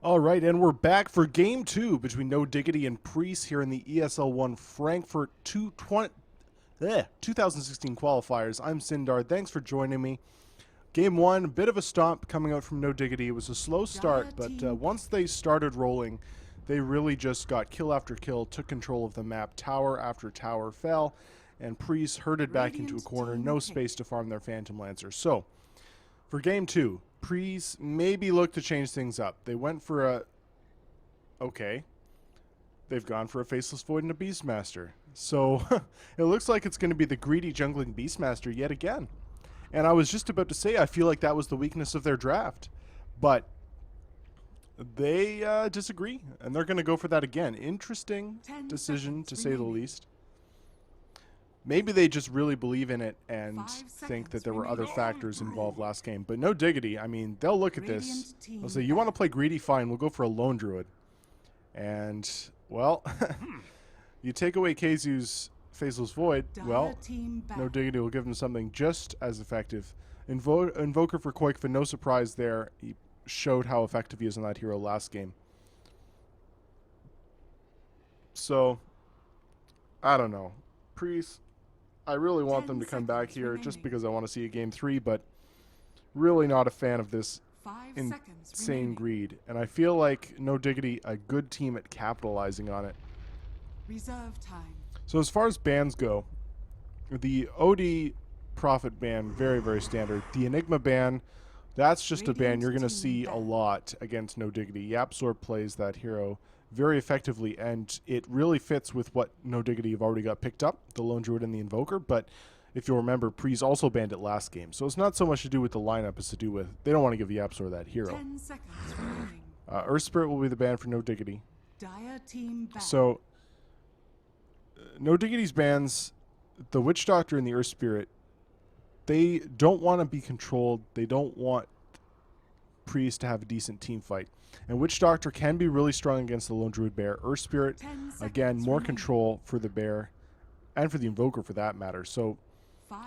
All right, and we're back for game two between No Diggity and PRIES here in the ESL 1 Frankfurt 2016 qualifiers. I'm Sindar. Thanks for joining me. Game one, a bit of a stomp coming out from No Diggity. It was a slow start, but once they started rolling, they really just got kill after kill, took control of the map. Tower after tower fell, and PRIES herded back into a corner. No space to farm their Phantom Lancer. So, for game two, PRIES maybe look to change things up. They went for a... Okay. They've gone for a Faceless Void and a Beastmaster. So, it looks like it's going to be the greedy jungling Beastmaster yet again. And I was just about to say, I feel like that was the weakness of their draft. But they disagree, and they're going to go for that again. Interesting decision, to say the least. Maybe they just really believe in it and think that there were other factors involved last game. But No Diggity, I mean, they'll look at this. They'll say, you want to play greedy? Fine, we'll go for a Lone Druid. And, well, you take away Kazu's Faceless Void, well, No Diggity will give him something just as effective. Invoker for Koikva, no surprise there. He showed how effective he is on that hero last game. So, I don't know. PRIES, I really want them to come back here just because I want to see a game three, but really not a fan of this insane greed. And I feel like No Diggity, a good team at capitalizing on it. Reserve time. So as far as bans go, the OD Prophet ban, very, very standard. The Enigma ban, that's just a ban you're going to see a lot against No Diggity. YapzOr plays that hero very effectively, and it really fits with what No Diggity have already got picked up, the Lone Druid and the Invoker. But if you'll remember, PRIES also banned it last game. So it's not so much to do with the lineup as to do with, they don't want to give YapzOr that hero. 10 seconds remaining. Earth Spirit will be the ban for No Diggity. Dire team back. So, No Diggity's bans, the Witch Doctor and the Earth Spirit, they don't want to be controlled. They don't want PRIES to have a decent team fight. And Witch Doctor can be really strong against the Lone Druid Bear. Earth Spirit, again, more control for the Bear and for the Invoker for that matter. So,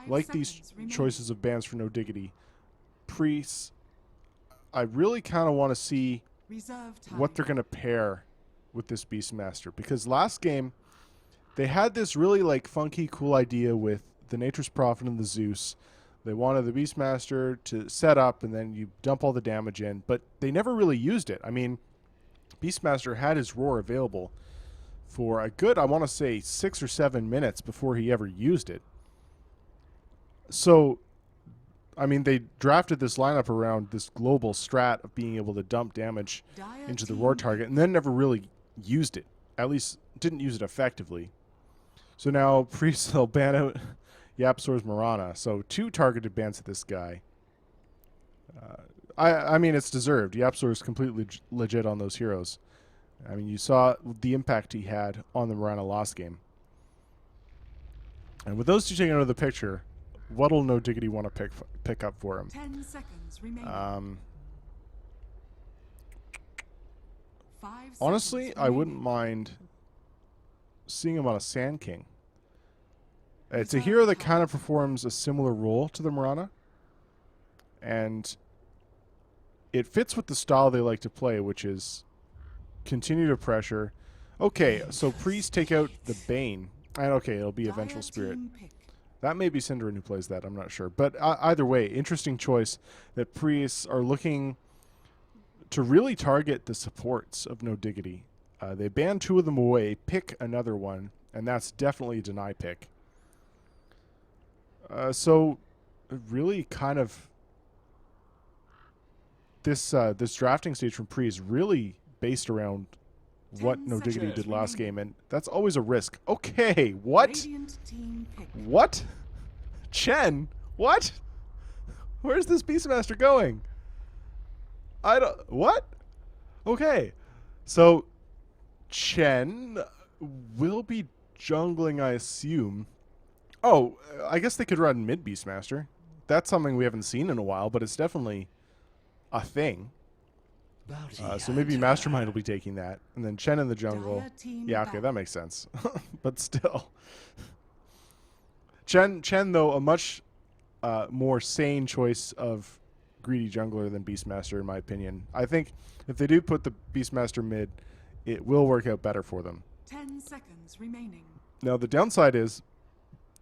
like these choices of bans for No Diggity, PRIES, I really kind of want to see what they're going to pair with this Beastmaster. Because last game, they had this really like funky, cool idea with the Nature's Prophet and the Zeus. They wanted the Beastmaster to set up and then you dump all the damage in, but they never really used it. I mean, Beastmaster had his Roar available for a good, I want to say, 6 or 7 minutes before he ever used it. So, I mean, they drafted this lineup around this global strat of being able to dump damage into the Roar target and then never really used it. At least, didn't use it effectively. So now, PRIES will ban out YapzOr's Mirana. So 2 targeted bans at this guy. I mean, it's deserved. YapzOr is completely legit on those heroes. I mean, you saw the impact he had on the Mirana last game. And with those two taken out of the picture, what'll No Diggity want to pick up for him? 10 seconds remaining. 5 Honestly, seconds I wouldn't mind seeing him on a Sand King. It's a hero that kind of performs a similar role to the Mirana. And it fits with the style they like to play, which is continue to pressure. Okay, so PRIES take out the Bane. And okay, it'll be a Vengeful Spirit. That may be Cinderin who plays that, I'm not sure. But either way, interesting choice that PRIES are looking to really target the supports of No Diggity. They ban 2 of them away, pick another one, and that's definitely a deny pick. So, really kind of this drafting stage from PRIES really based around what No Diggity did last game, and that's always a risk. Okay, what? What? Chen? What? Where's this Beastmaster going? I don't... What? Okay. So, Chen will be jungling, I assume. Oh, I guess they could run mid Beastmaster. That's something we haven't seen in a while, but it's definitely a thing. So maybe Mastermind will be taking that. And then Chen in the jungle. Yeah, okay, that makes sense. But still. Chen, though, a much more sane choice of greedy jungler than Beastmaster, in my opinion. I think if they do put the Beastmaster mid, it will work out better for them. 10 seconds remaining. Now, the downside is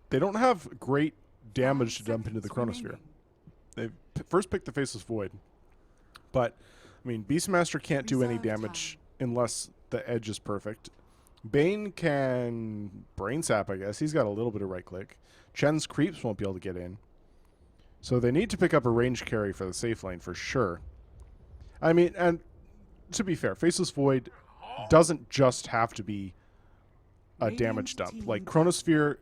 they don't have great damage to dump into the Chronosphere. They first picked the Faceless Void. But, I mean, Beastmaster can't do any damage unless the edge is perfect. Bane can Brain Sap, I guess. He's got a little bit of right click. Chen's creeps won't be able to get in. So they need to pick up a range carry for the safe lane for sure. I mean, and to be fair, Faceless Void doesn't just have to be a damage dump. Like Chronosphere,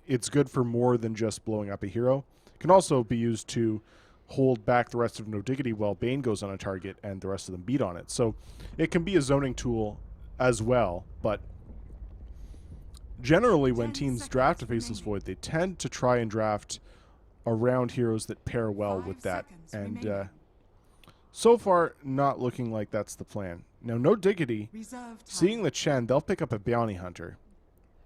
it's good for more than just blowing up a hero. It can also be used to hold back the rest of No Diggity while Bane goes on a target and the rest of them beat on it. So it can be a zoning tool as well, but generally when teams draft a Faceless Void, they tend to try and draft around heroes that pair well with that. And so far, not looking like that's the plan. Now, No Diggity, seeing the Chen, they'll pick up a Bounty Hunter.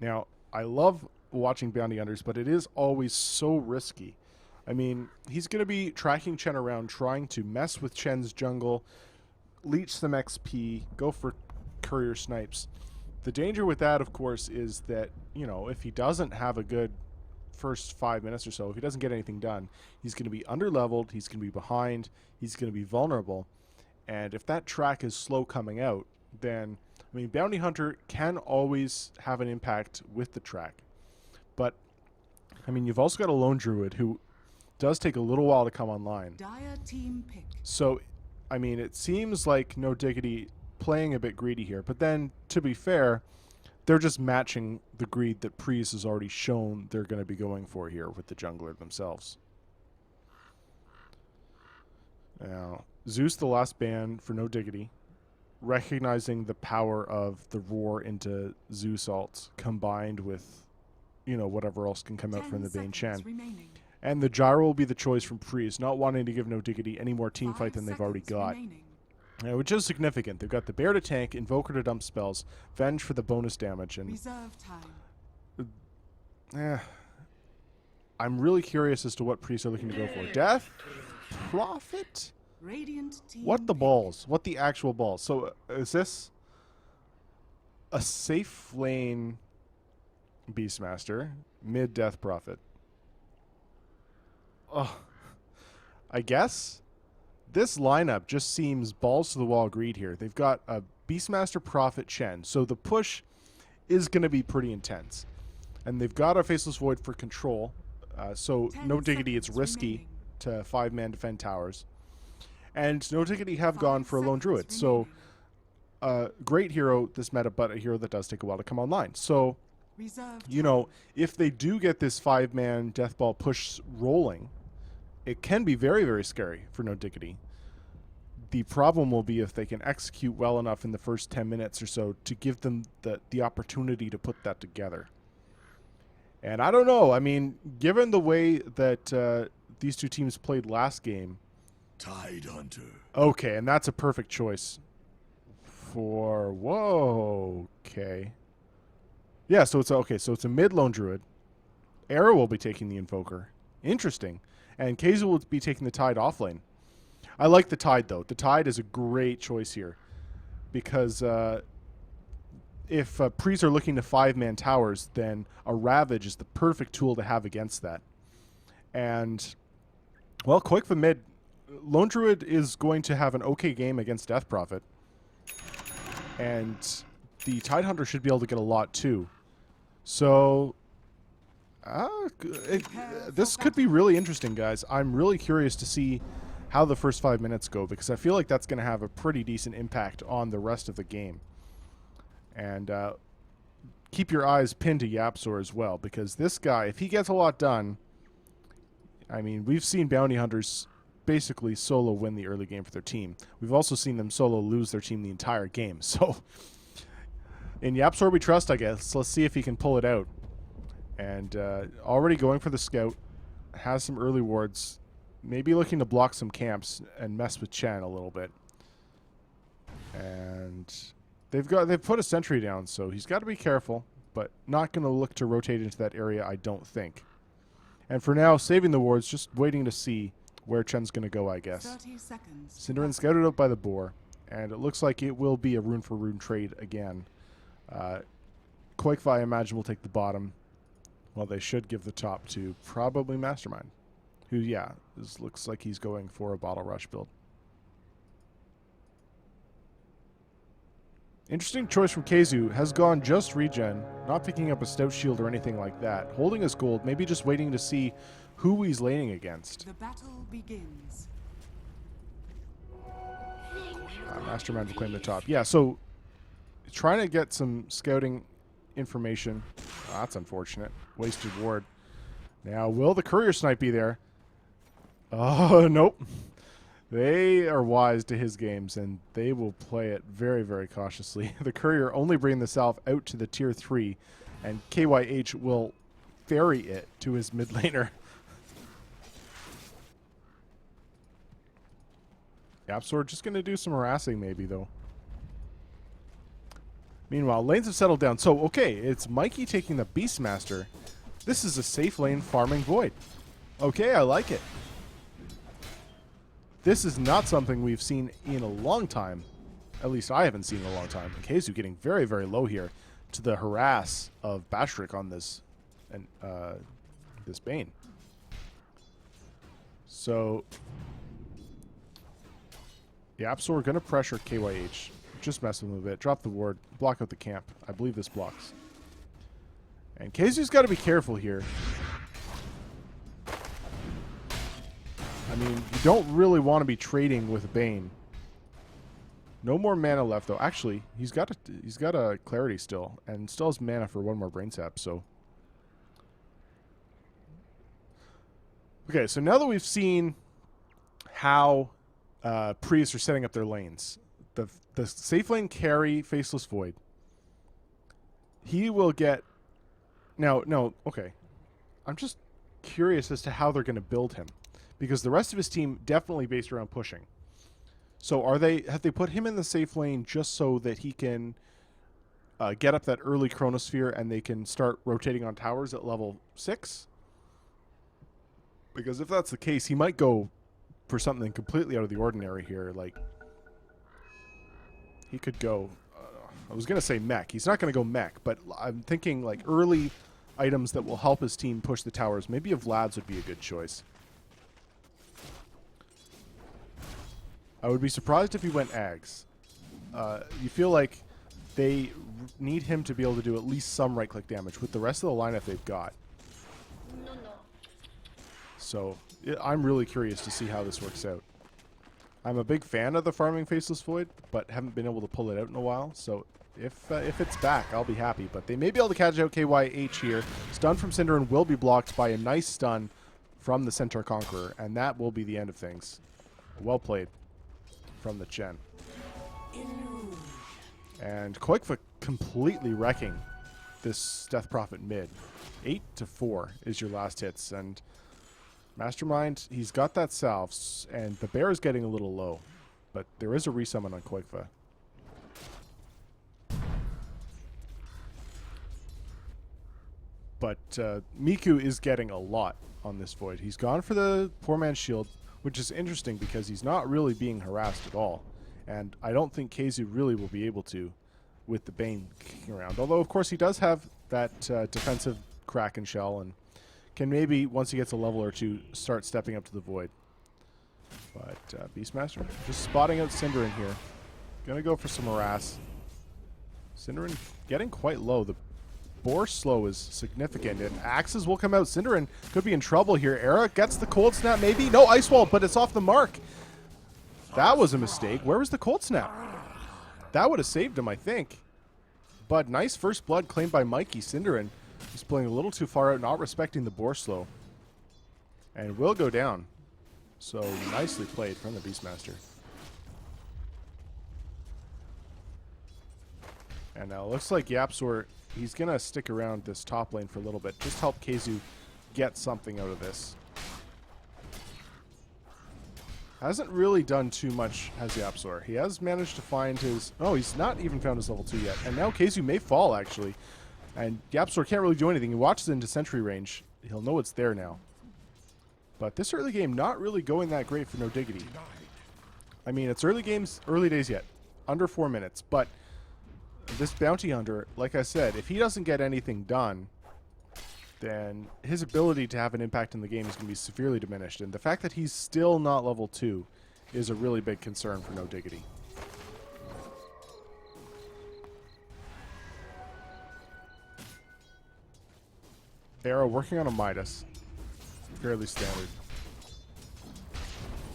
Now, I love watching Bounty Hunters, but it is always so risky. I mean, he's going to be tracking Chen around, trying to mess with Chen's jungle, leech some XP, go for courier snipes. The danger with that, of course, is that, you know, if he doesn't have a good first 5 minutes or so, if he doesn't get anything done, he's going to be underleveled, he's going to be behind, he's going to be vulnerable. And if that track is slow coming out, then, I mean, Bounty Hunter can always have an impact with the track. But, I mean, you've also got a Lone Druid who does take a little while to come online. Dire team pick. So, I mean, it seems like No Diggity playing a bit greedy here. But then, to be fair, they're just matching the greed that PRIES has already shown they're going to be going for here with the jungler themselves. Now, Zeus, the last ban for No Diggity, recognizing the power of the roar into Zeus ults combined with, you know, whatever else can come out from the Bane Chen. And the gyro will be the choice from PRIES, not wanting to give No Diggity any more team fight than they've already got. Which is significant. They've got the Bear to tank, Invoker to dump spells, Venge for the bonus damage, and I'm really curious as to what PRIES are looking to go for. Death? Prophet? What the balls? What the actual balls? So is this a safe lane Beastmaster, mid Death Prophet? Oh, I guess this lineup just seems balls to the wall greed here. They've got a Beastmaster Prophet Chen, so the push is going to be pretty intense. And they've got a Faceless Void for control, so No Diggity, it's risky to 5-man defend towers. And No Diggity have gone for a Lone Druid, so great hero this meta, but a hero that does take a while to come online. So, you know, if they do get this 5-man Deathball push rolling, it can be very, very scary for No Diggity. The problem will be if they can execute well enough in the first 10 minutes or so to give them the opportunity to put that together. And I don't know. I mean, given the way that these two teams played last game. Tide Hunter. Okay, and that's a perfect choice for... Whoa. Okay. Yeah, so it's okay. So it's a mid Lone Druid. Arrow will be taking the Invoker. Interesting. And Kaizu will be taking the Tide off lane. I like the Tide, though. The Tide is a great choice here. Because if PRIES are looking to 5-man towers, then a Ravage is the perfect tool to have against that. And, well, quick for mid. Lone Druid is going to have an okay game against Death Prophet. And the Tide Hunter should be able to get a lot, too. So... this could be really interesting, guys. I'm really curious to see how the first 5 minutes go, because I feel like that's going to have a pretty decent impact on the rest of the game. And keep your eyes pinned to Yapzor as well, because this guy, if he gets a lot done, I mean, we've seen Bounty Hunters basically solo win the early game for their team. We've also seen them solo lose their team the entire game. So in Yapzor we trust, I guess. Let's see if he can pull it out. And already going for the scout, has some early wards, maybe looking to block some camps and mess with Chen a little bit. And they've put a sentry down, so he's got to be careful, but not going to look to rotate into that area, I don't think. And for now, saving the wards, just waiting to see where Chen's going to go, I guess. 30 seconds. Cinderin scouted out by the boar, and it looks like it will be a rune-for-rune trade again. Qualifier, I imagine, will take the bottom. Well, they should give the top to probably Mastermind, who, yeah, looks like he's going for a Bottle Rush build. Interesting choice from Keizu. Has gone just regen, not picking up a Stout Shield or anything like that. Holding his gold, maybe just waiting to see who he's laning against. The battle begins. Mastermind will claim the top. Yeah, so trying to get some scouting information. Oh, that's unfortunate. Wasted ward. Now, will the courier snipe be there? Oh, nope. They are wise to his games, and they will play it very, very cautiously. The courier only bringing the salve out to the tier 3, and KYH will ferry it to his mid laner. YapzOr just going to do some harassing maybe, though. Meanwhile, lanes have settled down. So, okay, it's Mikey taking the Beastmaster. This is a safe lane farming Void. Okay, I like it. This is not something we've seen in a long time. At least I haven't seen in a long time. Keizu getting very, very low here to the harass of Bashrik on this and this Bane. So, YapzOr going to pressure KYH. Just mess with him a bit. Drop the ward. Block out the camp. I believe this blocks. And Keizu's got to be careful here. I mean, you don't really want to be trading with Bane. No more mana left, though. Actually, he's got a clarity still, and still has mana for one more brain sap. So, okay. So now that we've seen how PRIES are setting up their lanes, the safe lane carry Faceless Void. He will get. Now, no, okay. I'm just curious as to how they're going to build him, because the rest of his team definitely based around pushing. So have they put him in the safe lane just so that he can get up that early Chronosphere and they can start rotating on towers at level 6? Because if that's the case, he might go for something completely out of the ordinary here. Like, he could go, I was going to say mech. He's not going to go mech, but I'm thinking like early items that will help his team push the towers. Maybe a Vlad's would be a good choice. I would be surprised if he went Ags. You feel like they need him to be able to do at least some right-click damage with the rest of the lineup they've got. So I'm really curious to see how this works out. I'm a big fan of the farming Faceless Void, but haven't been able to pull it out in a while. So if it's back, I'll be happy. But they may be able to catch out KYH here. Stun from Cinderin will be blocked by a nice stun from the Centaur Conqueror, and that will be the end of things. Well played from the Chen. And Qualifier completely wrecking this Death Prophet mid. 8-4 is your last hits, and Mastermind, he's got that salve, and the bear is getting a little low, but there is a resummon on Qualifier. But Miku is getting a lot on this Void. He's gone for the poor man's shield, which is interesting because he's not really being harassed at all. And I don't think Keizu really will be able to with the Bane kicking around. Although, of course, he does have that defensive Kraken shell and can maybe, once he gets a level or two, start stepping up to the Void. But Beastmaster just spotting out Cinderin here. Gonna go for some harass. Cinderin getting quite low. The Boar slow is significant, and axes will come out. Cinderin could be in trouble here. Era gets the cold snap, maybe. No, Ice Wall, but it's off the mark. That was a mistake. Where was the cold snap? That would have saved him, I think. But nice first blood claimed by Mikey. Cinderin is playing a little too far out, not respecting the Boar slow. And will go down. So nicely played from the Beastmaster. And now it looks like YapzOr, he's going to stick around this top lane for a little bit. Just help Keizu get something out of this. Hasn't really done too much, has YapzOr. He has managed to find his... Oh, he's not even found his level 2 yet. And now Keizu may fall, actually. And YapzOr can't really do anything. He watches into sentry range. He'll know it's there now. But this early game not really going that great for No Diggity. I mean, it's early days yet. Under 4 minutes. But this bounty hunter, like I said, if he doesn't get anything done, then his ability to have an impact in the game is going to be severely diminished. And the fact that he's still not level 2 is a really big concern for No Diggity. Era working on a Midas. Fairly standard.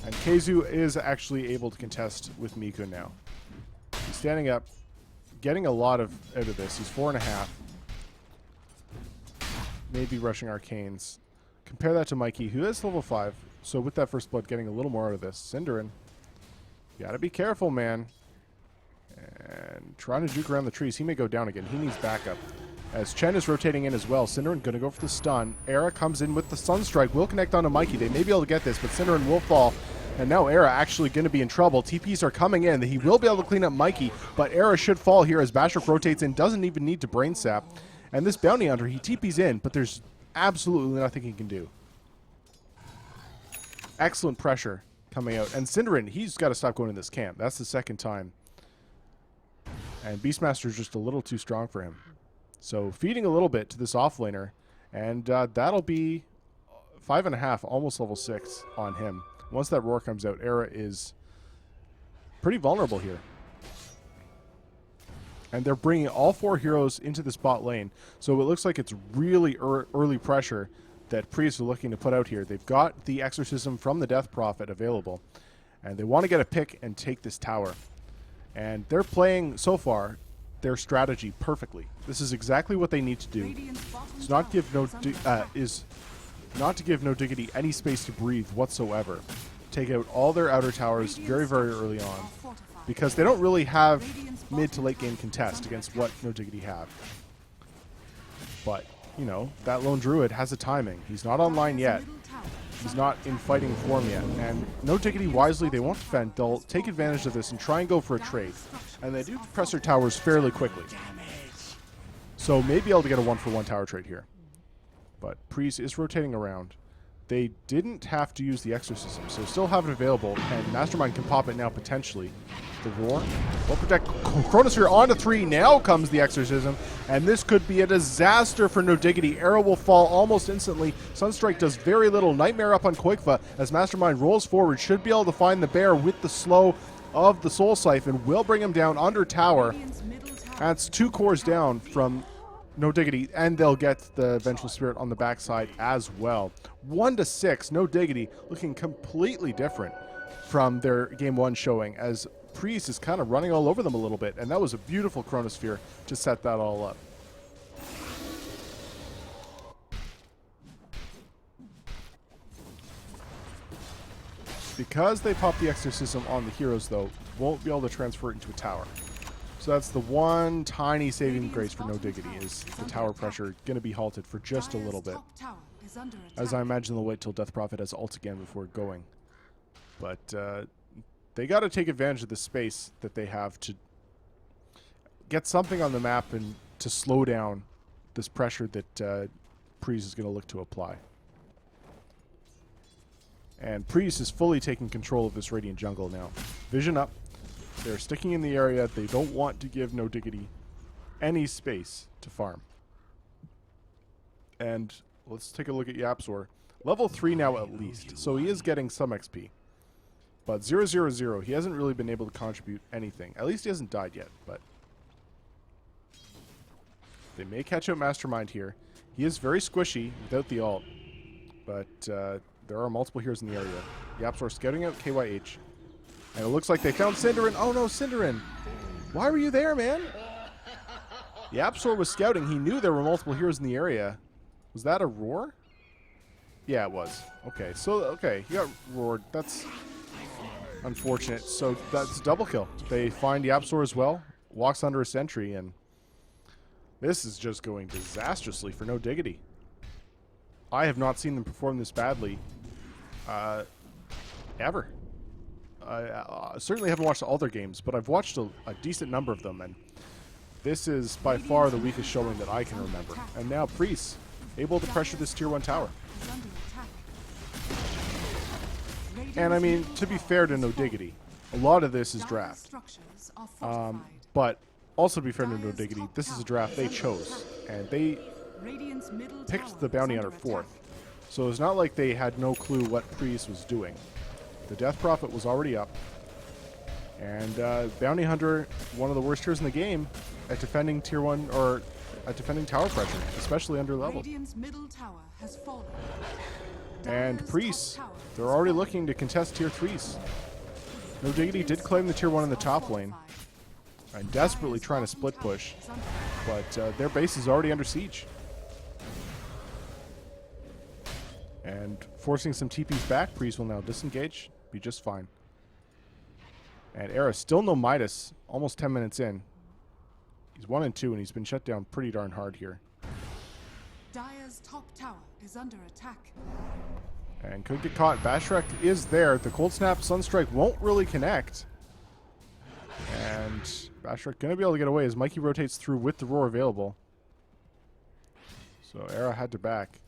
And Keizu is actually able to contest with Miku now. He's standing up, getting a lot out of this. He's 4.5. Maybe rushing Arcanes. Compare that to Mikey, who is level 5. So with that first blood, getting a little more out of this. Cinderin, you gotta be careful, man. And trying to juke around the trees. He may go down again. He needs backup. As Chen is rotating in as well, Cinderin going to go for the stun. Era comes in with the Sunstrike. Will connect onto Mikey. They may be able to get this, but Cinderin will fall. And now Era actually going to be in trouble. TPs are coming in. He will be able to clean up Mikey, but Era should fall here as Bashrik rotates in. Doesn't even need to Brain Sap. And this Bounty Hunter, he TPs in, but there's absolutely nothing he can do. Excellent pressure coming out. And Cinderin, he's got to stop going in this camp. That's the second time. And Beastmaster's just a little too strong for him. So feeding a little bit to this offlaner, and that'll be 5.5, almost level 6 on him. Once that roar comes out, Era is pretty vulnerable here. And they're bringing all 4 heroes into this bot lane, so it looks like it's really early pressure that PRIES are looking to put out here. They've got the Exorcism from the Death Prophet available, and they want to get a pick and take this tower. And they're playing, so far, their strategy perfectly. This is exactly what they need to do. It's not give not to give No Diggity any space to breathe whatsoever. Take out all their outer towers very, very early on, because they don't really have mid to late game contest against what No Diggity have. But, you know, that lone druid has a timing. He's not online yet. He's not in fighting form yet. And No Diggity, wisely, they won't defend. They'll take advantage of this and try and go for a trade. And they do press their towers fairly quickly. So maybe able to get a 1-for-1 tower trade here. But PRIES is rotating around. They didn't have to use the Exorcism, so still have it available, and Mastermind can pop it now potentially. The Roar will protect Chronosphere onto 3. Now comes the Exorcism, and this could be a disaster for No Diggity. Arrow will fall almost instantly. Sunstrike does very little. Nightmare up on Quakefa as Mastermind rolls forward. Should be able to find the bear with the slow of the Soul Siphon. Will bring him down under tower. That's 2 cores down from No Diggity, and they'll get the Vengeful Spirit on the backside as well. 1-6, No Diggity looking completely different from their Game 1 showing, as PRIES is kind of running all over them a little bit, and that was a beautiful Chronosphere to set that all up. Because they pop the Exorcism on the heroes, though, won't be able to transfer it into a tower. So that's the one tiny saving grace for No Diggity, is the tower pressure going to be halted for just a little bit. As I imagine they'll wait till Death Prophet has ult again before going. But they got to take advantage of the space that they have to get something on the map and to slow down this pressure that PRIES is going to look to apply. And PRIES is fully taking control of this Radiant jungle now. Vision up. They're sticking in the area. They don't want to give No Diggity any space to farm. And let's take a look at Yapzor. Level 3 now at least, so he is getting some XP. But 0-0-0, he hasn't really been able to contribute anything. At least he hasn't died yet, but they may catch out Mastermind here. He is very squishy without the ult, but there are multiple heroes in the area. Yapzor scouting out KYH. And it looks like they found Cinderin. Oh no, Cinderin! Why were you there, man? Yapzor was scouting. He knew there were multiple heroes in the area. Was that a roar? Yeah, it was. Okay, so, okay, he got roared. That's unfortunate. So that's a double kill. They find Yapzor as well. Walks under a sentry, and this is just going disastrously for No Diggity. I have not seen them perform this badly ever. I certainly haven't watched all their games, but I've watched a decent number of them, and this is by far the weakest showing that I can remember. And now PRIES able to pressure this tier 1 tower. And I mean, to be fair to No Diggity, a lot of this is draft. But also to be fair to No Diggity, this is a draft they chose. And they picked the Bounty Hunter 4th. So it's not like they had no clue what PRIES was doing. The Death Prophet was already up. And Bounty Hunter, one of the worst tiers in the game at defending tier 1 or at defending tower pressure, especially under level. And PRIES, they're already looking to contest tier 3s. No Diggity did claim the tier 1 in the top lane. And desperately trying to split push. But their base is already under siege. And forcing some TPs back, PRIES will now disengage. Be just fine. And Era still no Midas, almost 10 minutes in. He's 1 and 2, and he's been shut down pretty darn hard here. Dire's top tower is under attack. And could get caught. Bashrek is there. The Cold Snap Sunstrike won't really connect. And Bashrek going to be able to get away as Mikey rotates through with the Roar available. So Era had to back.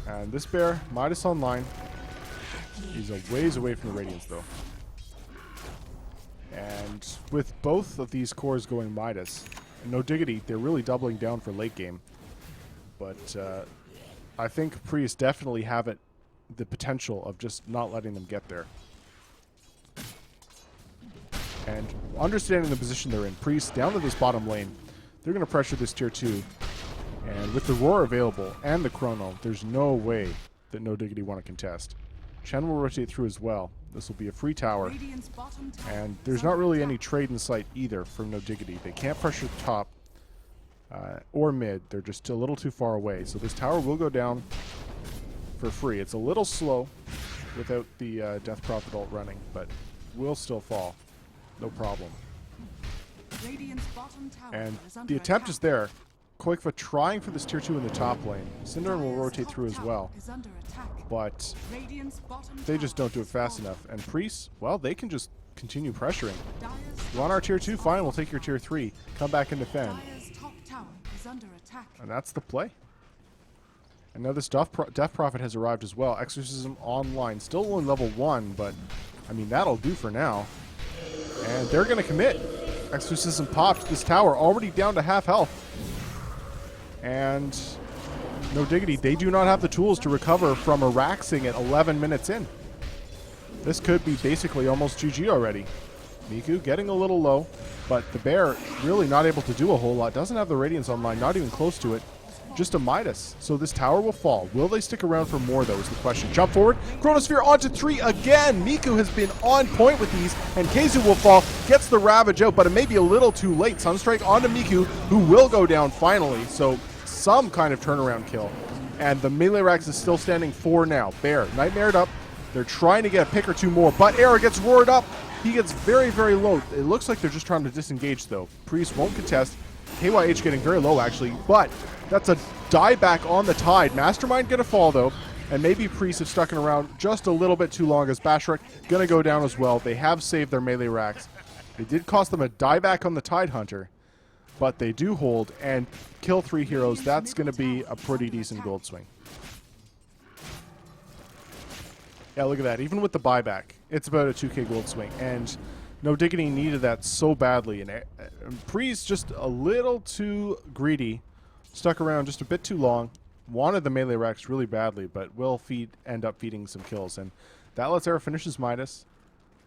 And this bear, Midas online. He's a ways away from the Radiance, though. And with both of these cores going Midas, No Diggity, they're really doubling down for late game. But I think PRIES definitely have the potential of just not letting them get there. And understanding the position they're in, PRIES down to this bottom lane, they're going to pressure this tier 2. And with the Roar available and the Chrono, there's no way that No Diggity want to contest. Chen will rotate through as well. This will be a free tower. And there's not really any trade in sight either from No Diggity. They can't pressure the top or mid. They're just a little too far away. So this tower will go down for free. It's a little slow without the Death Prophet ult running, but will still fall. No problem. And the attempt is there. Quakefa trying for this tier 2 in the top lane. Cinderin will rotate through as well. But they just don't do it fast enough. And PRIES, well, they can just continue pressuring. You want our tier 2? Fine, we'll take your tier 3. Come back and defend. And that's the play. And now this Death Prophet has arrived as well. Exorcism online. Still only level 1, but I mean, that'll do for now. And they're going to commit. Exorcism popped. This tower already down to half health. And No Diggity, they do not have the tools to recover from a Raxing at 11 minutes in. This could be basically almost GG already. Miku getting a little low, but the bear really not able to do a whole lot. Doesn't have the Radiance online, not even close to it. Just a Midas. So this tower will fall. Will they stick around for more, though, is the question. Jump forward. Chronosphere onto 3 again. Miku has been on point with these, and Keizu will fall. Gets the Ravage out, but it may be a little too late. Sunstrike onto Miku, who will go down finally. So some kind of turnaround kill. And the melee Rax is still standing 4 now. Bear, Nightmared up. They're trying to get a pick or two more, but Era gets roared up. He gets very, very low. It looks like they're just trying to disengage, though. PRIES won't contest. KYH getting very low, actually, but that's a dieback on the Tide. Mastermind gonna fall, though, and maybe PRIES have stuck around just a little bit too long as Bashrek gonna go down as well. They have saved their melee racks. It did cost them a dieback on the Tide Hunter, but they do hold and kill 3 heroes. That's gonna be a pretty decent gold swing. Yeah, look at that. Even with the buyback, it's about a 2k gold swing, and No Diggity needed that so badly, and PRIES just a little too greedy, stuck around just a bit too long, wanted the melee racks really badly, but will end up feeding some kills, and that lets Era finish his Midas.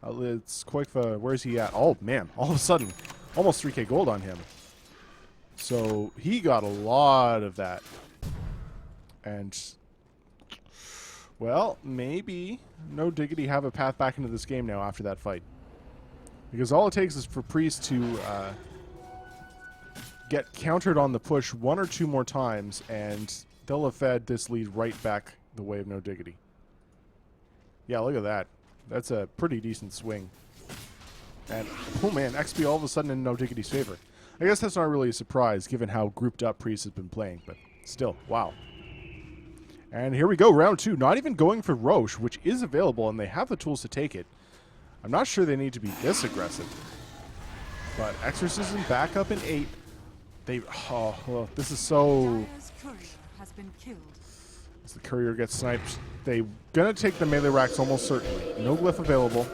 It's Quakefa, where's he at? Oh man, all of a sudden, almost 3k gold on him. So he got a lot of that, and well, maybe No Diggity have a path back into this game now after that fight. Because all it takes is for PRIES to get countered on the push 1 or 2 more times, and they'll have fed this lead right back the way of No Diggity. Yeah, look at that. That's a pretty decent swing. And, oh man, XP all of a sudden in No Diggity's favor. I guess that's not really a surprise, given how grouped up PRIES has been playing, but still, wow. And here we go, round 2. Not even going for Roche, which is available, and they have the tools to take it. I'm not sure they need to be this aggressive. But Exorcism back up in 8. They, oh, well, this is so... As the courier gets sniped, they gonna take the melee racks almost certainly. No glyph available.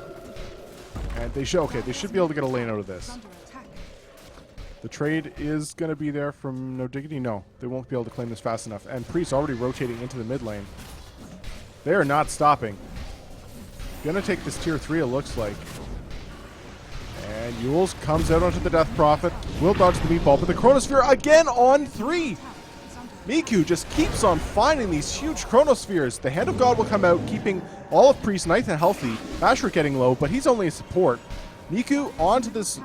And they should be able to get a lane out of this. Under attack. The trade is gonna be there from No Diggity. No, they won't be able to claim this fast enough. And Priest already rotating into the mid lane. They are not stopping. Gonna take this tier 3, it looks like. And Yules comes out onto the Death Prophet. Will dodge the meatball, but the Chronosphere again on 3. Miku just keeps on finding these huge Chronospheres. The Hand of God will come out, keeping all of Priest nice and healthy. Basher getting low, but he's only a support. Miku onto this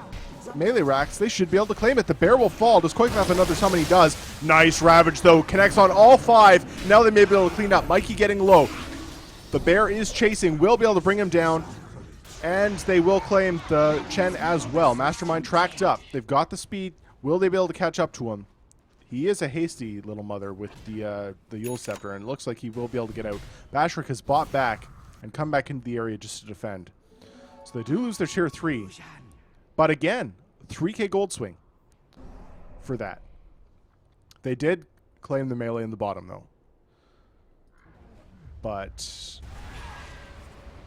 melee racks. They should be able to claim it. The bear will fall. Does Quake have another summon? He does. Nice Ravage, though. Connects on all 5. Now they may be able to clean up. Mikey getting low. The bear is chasing. Will be able to bring him down. And they will claim the Chen as well. Mastermind tracked up. They've got the speed. Will they be able to catch up to him? He is a hasty little mother with the Yule Scepter, and it looks like he will be able to get out. Bashrik has bought back and come back into the area just to defend. So they do lose their tier 3. But again, 3k gold swing for that. They did claim the melee in the bottom, though. But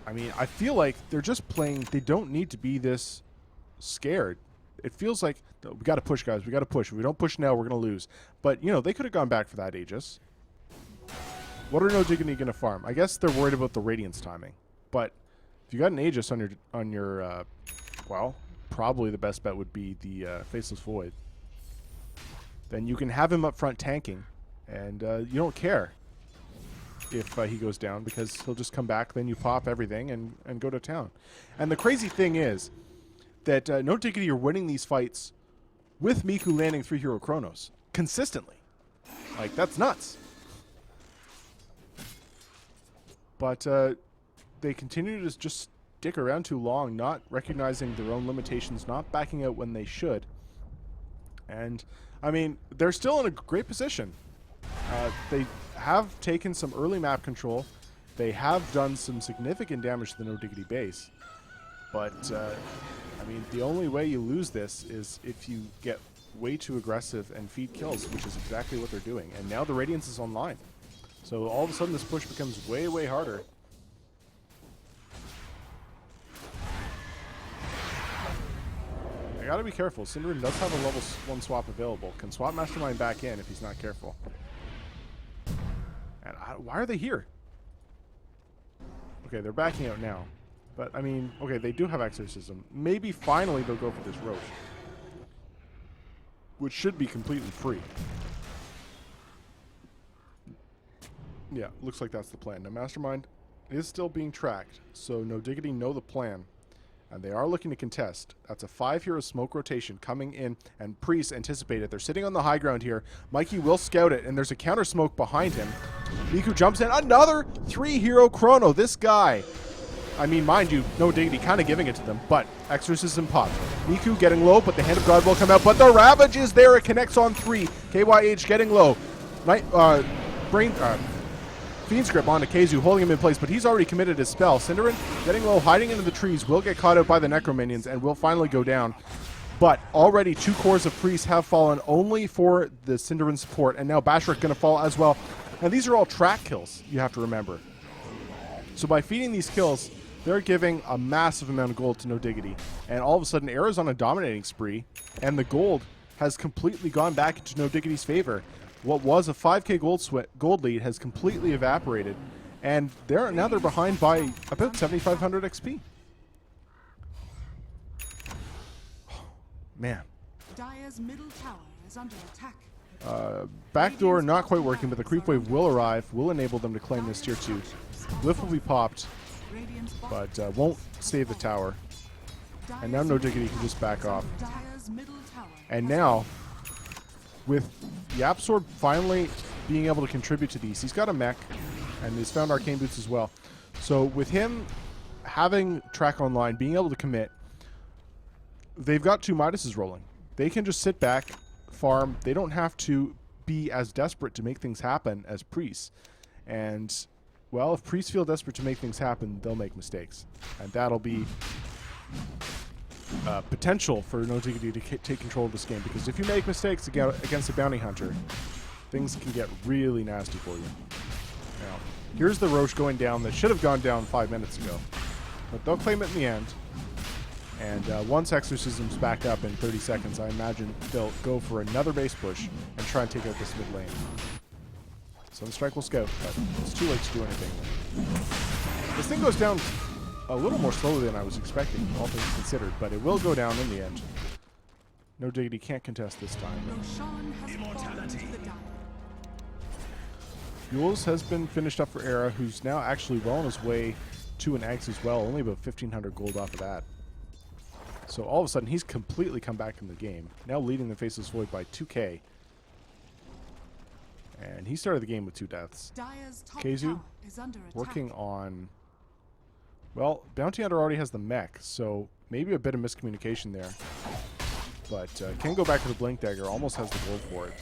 I mean, I feel like they're just playing. They don't need to be this scared. It feels like, we got to push, guys. We got to push. If we don't push now, we're going to lose. But, you know, they could have gone back for that Aegis. What are No Diggity going to farm? I guess they're worried about the Radiance timing. But if you got an Aegis on your well, probably the best bet would be the Faceless Void. Then you can have him up front tanking, and you don't care if he goes down, because he'll just come back, then you pop everything and go to town. And the crazy thing is that No Diggity are winning these fights with Miku landing 3 hero Chronos consistently. Like, that's nuts. But they continue to just stick around too long, not recognizing their own limitations, not backing out when they should. And, I mean, they're still in a great position. They have taken some early map control. They have done some significant damage to the No Diggity base. But, I mean, the only way you lose this is if you get way too aggressive and feed kills, which is exactly what they're doing. And now the Radiance is online. So all of a sudden this push becomes way, way harder. I gotta be careful. Synderen does have a level 1 swap available. Can swap Mastermind back in if he's not careful. And why are they here? Okay, they're backing out now. But, I mean, okay, they do have Exorcism. Maybe finally they'll go for this Roche, which should be completely free. Yeah, looks like that's the plan. Now, Mastermind is still being tracked, so No Diggity know the plan. And they are looking to contest. That's a 5 hero smoke rotation coming in, and Priest anticipate it. They're sitting on the high ground here. Mikey will scout it, and there's a counter smoke behind him. Miku jumps in. Another 3 hero chrono. This guy. I mean, mind you, No Diggity kind of giving it to them, but Exorcism popped. Miku getting low, but the Hand of God will come out, but the Ravage is there. It connects on 3. KYH getting low. Fiend's Grip onto Keizu, holding him in place, but he's already committed his spell. Synderen getting low, hiding into the trees, will get caught out by the Necro Minions, and will finally go down. But already 2 cores of Priests have fallen, only for the Synderen support, and now Bashrik going to fall as well. And these are all track kills, you have to remember. So by feeding these kills, they're giving a massive amount of gold to No Diggity. And all of a sudden, Era's on a dominating spree, and the gold has completely gone back into No Diggity's favor. What was a 5k gold lead has completely evaporated, and now they're behind by about 7,500 XP. Man. Dire's middle tower is under attack. Backdoor not quite working, but the creep wave will arrive, will enable them to claim this tier 2. Glyph will be popped, but won't save the tower. And now No Diggity can just back off. And now, with Yapsor finally being able to contribute to these, he's got a mech, and he's found Arcane Boots as well. So with him having track online, being able to commit, they've got 2 Midases rolling. They can just sit back, farm. They don't have to be as desperate to make things happen as Priests. And, well, if Priests feel desperate to make things happen, they'll make mistakes. And that'll be potential for No Diggity to take control of this game, because if you make mistakes against a bounty hunter, things can get really nasty for you. Now, here's the Roche going down that should have gone down 5 minutes ago. But they'll claim it in the end. And once Exorcism's back up in 30 seconds, I imagine they'll go for another base push and try and take out this mid lane. So the strike will scout, but it's too late to do anything. This thing goes down a little more slowly than I was expecting, all things considered, but it will go down in the end. No Diggity can't contest this time. Roshan has fallen to the dire. Yules has been finished up for Era, who's now actually well on his way to an Eggs as well, only about 1,500 gold off of that. So all of a sudden, he's completely come back in the game, now leading the Faceless Void by 2k. And he started the game with 2 deaths. Dire's top Keizu tower is under attack. working on... Well, Bounty Hunter already has the mech, so maybe a bit of miscommunication there. But can go back to the Blink Dagger, almost has the gold for it.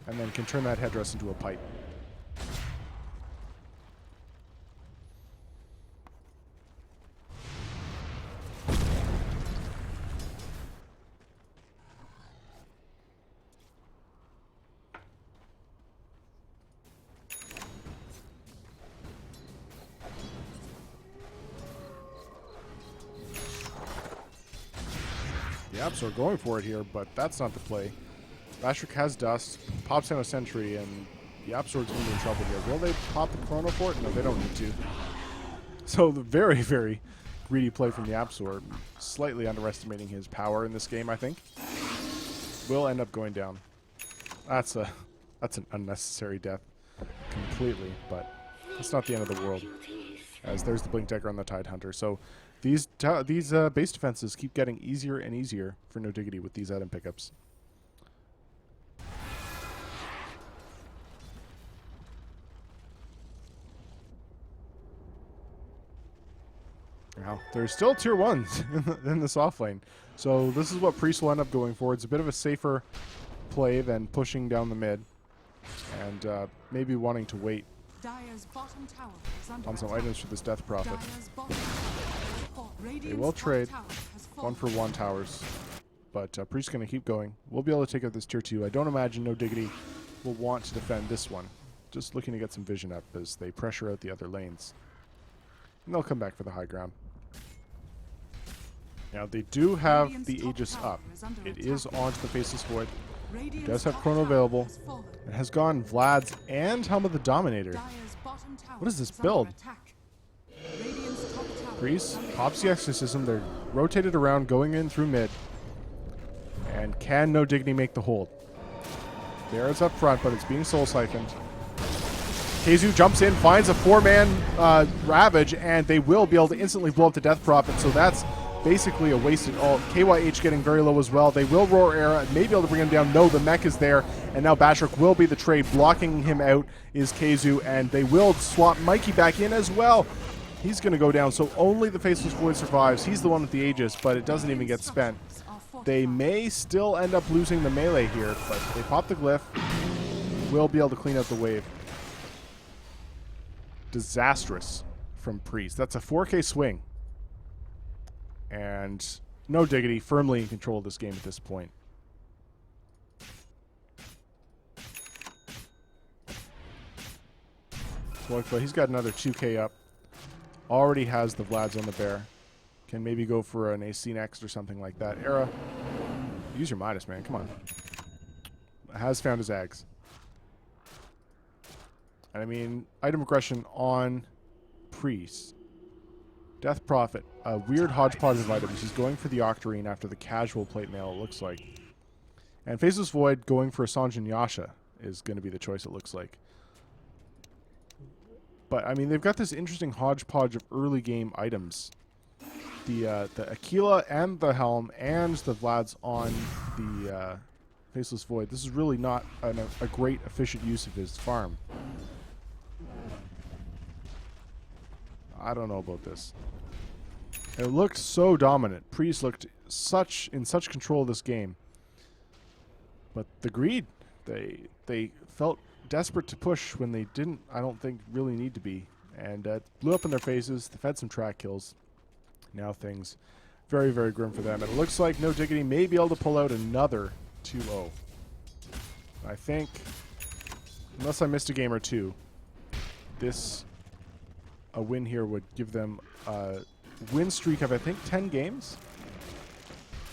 And then can turn that headdress into a pipe. The Apps are going for it here, but that's not the play. Bashrik has Dust, pops down a Sentry, and the Absol's going to be in trouble here. Will they pop the Chrono for it? No, they don't need to. So the very, very greedy play from the Absol, slightly underestimating his power in this game, I think. Will end up going down. That's an unnecessary death completely, but it's not the end of the world. As there's the Blink Dagger on the Tidehunter. So these base defenses keep getting easier and easier for No Diggity with these item pickups. Now, there's still tier 1s in the soft lane. So this is what Priest will end up going for. It's a bit of a safer play than pushing down the mid. And maybe wanting to wait Dire's bottom tower is under on some attack. items for this Death Prophet. Dire's bottom tower has fallen. They Radiant's will top trade tower has fallen. 1-for-1 towers. But Priest's going to keep going. We'll be able to take out this tier 2. I don't imagine No Diggity will want to defend this one. Just looking to get some vision up as they pressure out the other lanes. And they'll come back for the high ground. Now, they do have Radiant's the top Aegis tower up. is under It attack. is onto the Faceless Void. Radiant's It does have top Chrono tower available. has fallen. It has gone Vlad's and Helm of the Dominator. Dire's bottom tower What is this under build? attack. Radiant's top tower Priest is under pops the Exorcism. They're rotated around, going in through mid. And can No Diggity make the hold? There it's up front, but it's being soul siphoned. Keizu jumps in, finds a 4-man Ravage, and they will be able to instantly blow up the Death Prophet. So that's basically a wasted ult. KYH getting very low as well. They will Roar Era, may be able to bring him down. No, the mech is there, and now Bashrik will be the trade. Blocking him out is Keizu, and they will swap Mikey back in as well. He's going to go down, so only the Faceless Void survives. He's the one with the Aegis, but it doesn't even get spent. They may still end up losing the melee here, but they pop the Glyph. Will be able to clean out the wave. Disastrous from Priest. That's a 4K swing. And No Diggity firmly in control of this game at this point. But he's got another 2K up. Already has the Vlads on the bear. Can maybe go for an AC next or something like that. Era, use your Midas, man. Come on. Has found his Ags. And I mean, item aggression on Priest. Death Prophet, a weird hodgepodge of items. He's going for the Octarine after the casual plate mail, it looks like. And Faceless Void going for a Sanjin Yasha is going to be the choice, it looks like. But, I mean, they've got this interesting hodgepodge of early game items. The Aquila and the Helm and the Vlad's on the Faceless Void. This is really not a great, efficient use of his farm. I don't know about this. It looked so dominant. Priest looked in such control of this game. But the greed, they felt desperate to push when they didn't, I don't think, really need to be. And it blew up in their faces. They've had some track kills. Now things very, very grim for them. And it looks like No Diggity may be able to pull out another 2-0. I think unless I missed a game or two, a win here would give them a win streak of, I think, 10 games.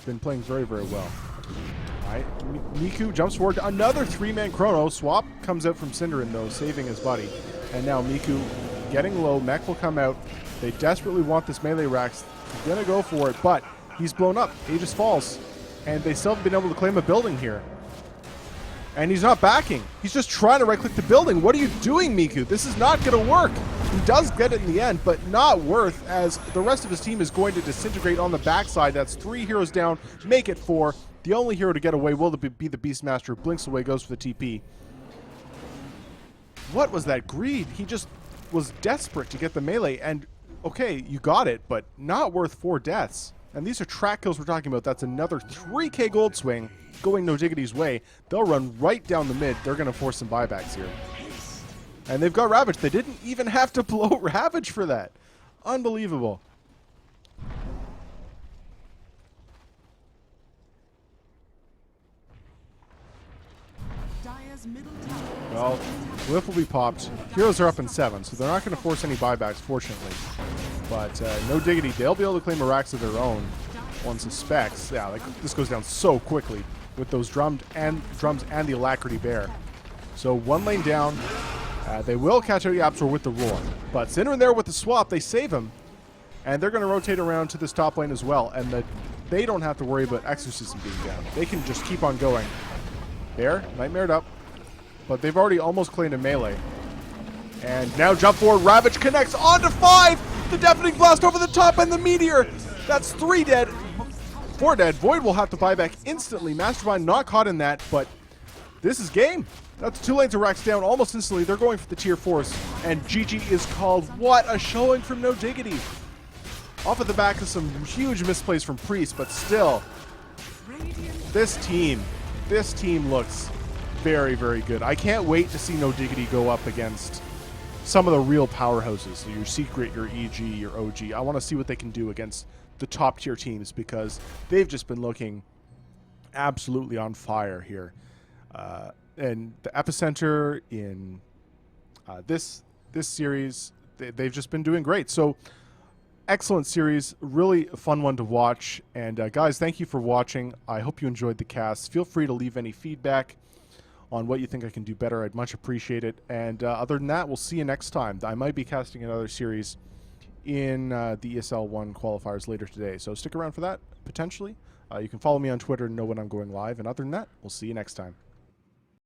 Been playing very, very well. All right, Miku jumps forward. Another 3-man chrono. Swap comes out from Cinderin, though, saving his buddy. And now Miku getting low. Mech will come out. They desperately want this melee Rax. They're going to go for it, but he's blown up. Aegis falls. And they still haven't been able to claim a building here. And he's not backing. He's just trying to right-click the building. What are you doing, Miku? This is not going to work. He does get it in the end, but not worth, as the rest of his team is going to disintegrate on the backside. That's 3 heroes down. Make it 4. The only hero to get away will be the Beastmaster, who blinks away, goes for the TP. What was that greed? He just was desperate to get the melee, and okay, you got it, but not worth 4 deaths. And these are track kills we're talking about. That's another 3k gold swing going No Diggity's way. They'll run right down the mid. They're going to force some buybacks here. And they've got Ravage. They didn't even have to blow Ravage for that. Unbelievable. Dire's middle tower. Well, Glyph will be popped. Heroes are up in 7, so they're not going to force any buybacks, fortunately. But No Diggity, they'll be able to claim a Rax of their own. One suspects. Yeah, like, this goes down so quickly with those drums and the Alacrity Bear. So 1 lane down. They will catch out Yapzor with the roar. But Cinderin there with the swap, they save him. And they're going to rotate around to this top lane as well. And they don't have to worry about Exorcism being down. They can just keep on going. Bear, nightmared up. But they've already almost claimed a melee. And now jump forward. Ravage connects onto 5. The Deafening Blast over the top and the Meteor. That's 3 dead. 4 dead. Void will have to buy back instantly. Mastermind not caught in that, but this is game. That's 2 lanes of Rax down almost instantly. They're going for the tier 4s. And GG is called. What a showing from No Diggity. Off of the back of some huge misplays from Priest, but still, this team looks very, very good. I can't wait to see No Diggity go up against some of the real powerhouses. So your Secret, your EG, your OG. I want to see what they can do against the top tier teams, because they've just been looking absolutely on fire here. And the Epicenter in this series, they've just been doing great. So excellent series, really a fun one to watch. And guys, thank you for watching. I hope you enjoyed the cast. Feel free to leave any feedback on what you think I can do better. I'd much appreciate it. And other than that, we'll see you next time. I might be casting another series in the ESL 1 qualifiers later today. So stick around for that, potentially. You can follow me on Twitter and know when I'm going live. And other than that, we'll see you next time.